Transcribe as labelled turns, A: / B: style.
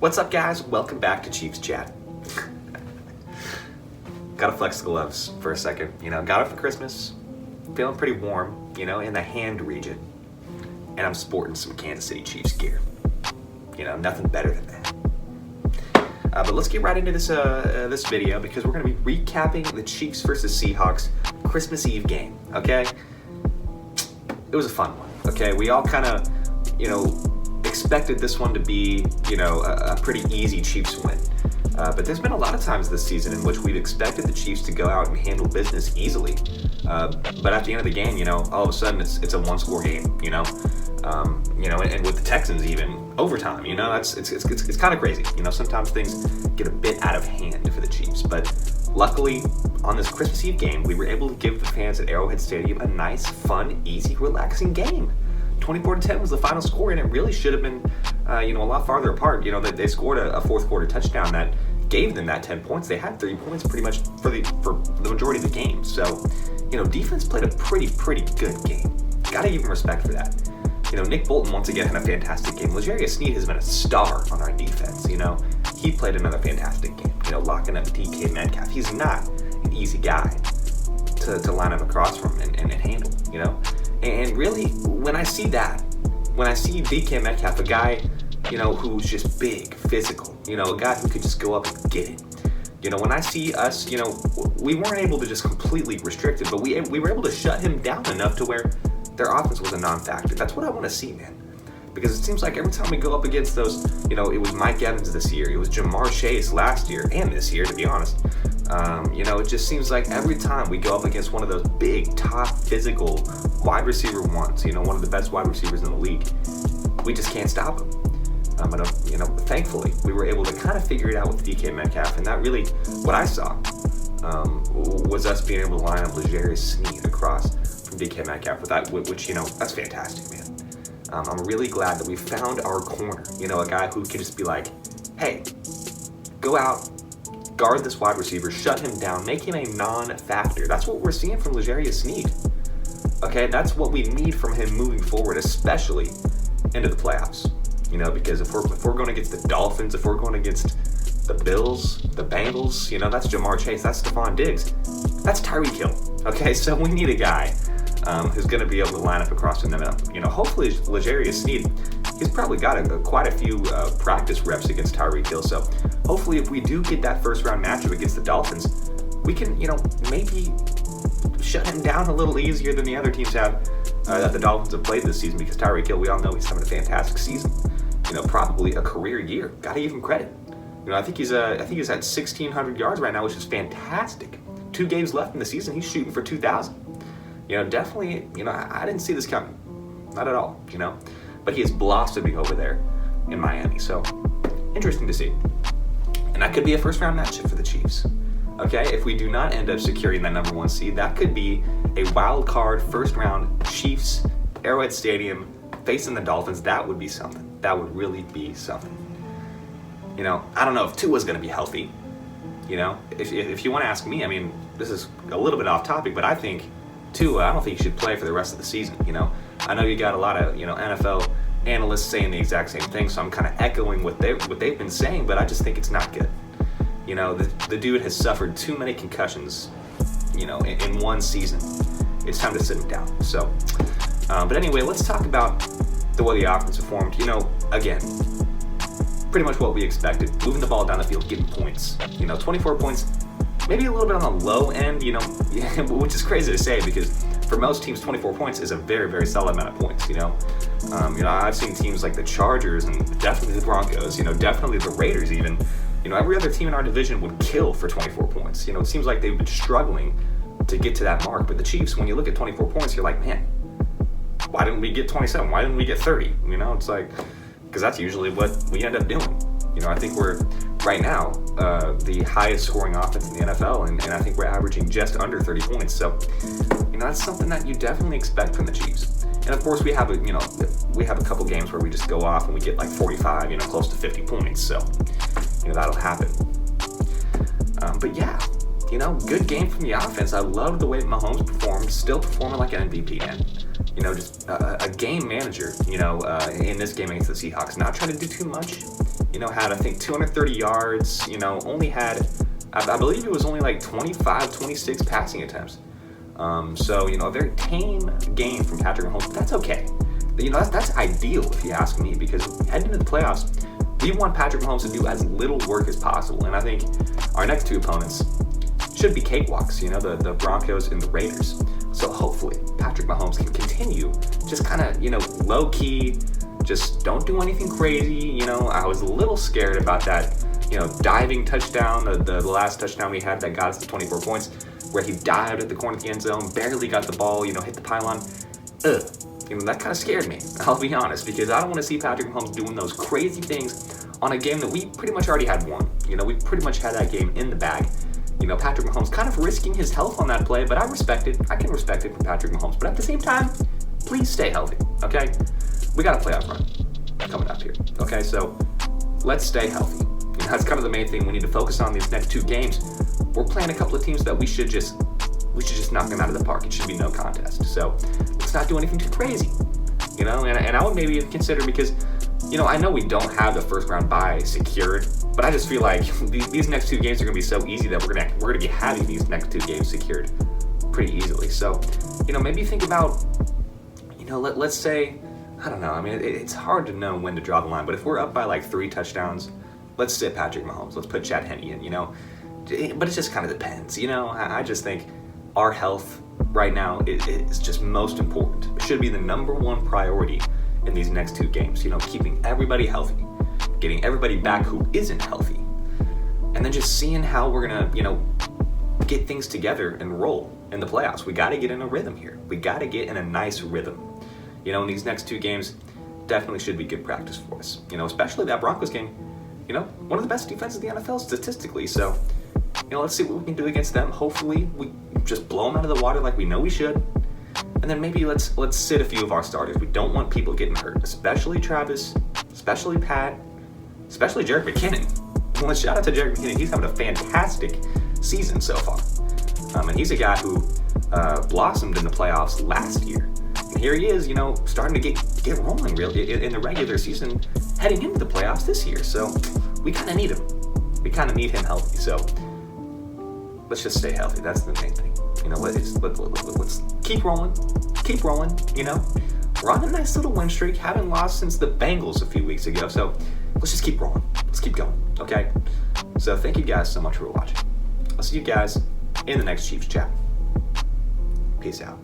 A: What's up, guys? Welcome back to Chiefs Chat. Gotta flex the gloves for a second. Got it for Christmas. Feeling pretty warm, in the hand region. And I'm sporting some Kansas City Chiefs gear. Nothing better than that. But let's get right into this video because we're going to be recapping the Chiefs versus Seahawks Christmas Eve game, okay? It was a fun one, okay? We all kind of, expected this one to be, a pretty easy Chiefs win. But there's been a lot of times this season in which we've expected the Chiefs to go out and handle business easily. But at the end of the game, all of a sudden it's a one-score game, and with the Texans even overtime, it's kind of crazy. Sometimes things get a bit out of hand for the Chiefs. But luckily, on this Christmas Eve game, we were able to give the fans at Arrowhead Stadium a nice, fun, easy, relaxing game. 24-10 was the final score, and it really should have been, a lot farther apart. They scored a fourth quarter touchdown that gave them that 10 points. They had 3 points pretty much for the majority of the game. So, defense played a pretty good game. Gotta give them respect for that. Nick Bolton once again had a fantastic game. L'Jarius Sneed has been a star on our defense. He played another fantastic game. Locking up DK Metcalf. He's not an easy guy to line up across from and handle. And really, when I see DK Metcalf, a guy, who's just big, physical, a guy who could just go up and get it. When I see us, we weren't able to just completely restrict it, but we were able to shut him down enough to where their offense was a non-factor. That's what I want to see, man. Because it seems like every time we go up against those, it was Mike Evans this year, it was Jamar Chase last year, and this year, to be honest. It just seems like every time we go up against one of those big, top, physical wide receiver ones, one of the best wide receivers in the league, we just can't stop him. But thankfully, we were able to kind of figure it out with DK Metcalf, and that really, what I saw, was us being able to line up L'Jarius Sneed across from DK Metcalf with that, which, that's fantastic, man. I'm really glad that we found our corner, a guy who can just be like, hey, go out, guard this wide receiver, shut him down, make him a non-factor. That's what we're seeing from L'Jarius Sneed. Okay, that's what we need from him moving forward, especially into the playoffs. Because if we're going against the Dolphins, if we're going against the Bills, the Bengals, that's Jamar Chase, that's Stephon Diggs, that's Tyreek Hill. Okay, so we need a guy who's going to be able to line up across from them. Hopefully L'Jarius Sneed, he's probably got quite a few practice reps against Tyreek Hill. So hopefully if we do get that first round matchup against the Dolphins, we can, maybe shut him down a little easier than the other teams have that the Dolphins have played this season, because Tyreek Hill, we all know he's having a fantastic season. Probably a career year. Got to give him credit. I think he's at 1,600 yards right now, which is fantastic. 2 games left in the season, he's shooting for 2,000. Definitely, I didn't see this coming. Not at all, But he is blossoming over there in Miami. So, interesting to see. And that could be a first-round matchup for the Chiefs. Okay, if we do not end up securing that number 1 seed, that could be a wild card first-round Chiefs, Arrowhead Stadium, facing the Dolphins. That would be something. That would really be something. I don't know if Tua's going to be healthy. If you want to ask me, this is a little bit off topic, but I think Tua, I don't think he should play for the rest of the season. I know you got a lot of, NFL analysts saying the exact same thing, so I'm kind of echoing what they've been saying, but I just think it's not good. The dude has suffered too many concussions, in one season. It's time to sit him down. So, but anyway, let's talk about the way the offense performed. Again, pretty much what we expected. Moving the ball down the field, getting points. 24 points, maybe a little bit on the low end, which is crazy to say because for most teams, 24 points is a very, very solid amount of points, I've seen teams like the Chargers and definitely the Broncos, definitely the Raiders even. Every other team in our division would kill for 24 points. It seems like they've been struggling to get to that mark. But the Chiefs, when you look at 24 points, you're like, man, why didn't we get 27? Why didn't we get 30? It's like, because that's usually what we end up doing. I think we're, right now, the highest scoring offense in the NFL, and I think we're averaging just under 30 points. So, that's something that you definitely expect from the Chiefs. And of course, we have a couple games where we just go off and we get like 45, close to 50 points. So, that'll happen. But yeah, good game from the offense. I loved the way Mahomes performed, still performing like an MVP, man. Just a game manager, in this game against the Seahawks. Not trying to do too much, had, I think, 230 yards, only had, I believe it was only like 25, 26 passing attempts. So, a very tame game from Patrick Mahomes, but that's okay. That's ideal if you ask me, because heading into the playoffs, we want Patrick Mahomes to do as little work as possible. And I think our next two opponents should be cakewalks, the Broncos and the Raiders. So hopefully Patrick Mahomes can continue just kind of, low-key, just don't do anything crazy. I was a little scared about that, diving touchdown, the last touchdown we had that got us to 24 points, where he dived at the corner of the end zone, barely got the ball, hit the pylon. That kind of scared me, I'll be honest, because I don't want to see Patrick Mahomes doing those crazy things on a game that we pretty much already had won. We pretty much had that game in the bag. Patrick Mahomes kind of risking his health on that play, but I can respect it from Patrick Mahomes. But at the same time, please stay healthy, okay? We got a playoff run coming up here, okay? So let's stay healthy. That's kind of the main thing we need to focus on these next two games. We're playing a couple of teams that we should just knock them out of the park. It should be no contest. So let's not do anything too crazy, and I would maybe consider, because, I know we don't have the first round bye secured, but I just feel like these next two games are going to be so easy that we're gonna be having these next two games secured pretty easily. So, maybe think about, let's say, I don't know. I mean, it's hard to know when to draw the line, but if we're up by like 3 touchdowns, let's sit Patrick Mahomes. Let's put Chad Henne in, but it just kind of depends. I just think our health right now is just most important. It should be the number one priority in these next two games. Keeping everybody healthy, getting everybody back who isn't healthy, and then just seeing how we're gonna, get things together and roll in the playoffs. We got to get in a rhythm here. We got to get in a nice rhythm. In these next two games, definitely should be good practice for us. Especially that Broncos game. One of the best defenses in the NFL statistically. So, let's see what we can do against them. Hopefully, we just blow them out of the water like we know we should. And then maybe let's sit a few of our starters. We don't want people getting hurt, especially Travis, especially Pat, especially Jerick McKinnon. Well, shout out to Jerick McKinnon. He's having a fantastic season so far. And he's a guy who blossomed in the playoffs last year. And here he is, starting to get rolling really in the regular season, heading into the playoffs this year. So we kind of need him. We kind of need him healthy. So let's just stay healthy. That's the main thing. Let's keep rolling. Keep rolling. We're on a nice little win streak. Haven't lost since the Bengals a few weeks ago. So let's just keep rolling. Let's keep going. Okay. So thank you guys so much for watching. I'll see you guys in the next Chiefs chat. Peace out.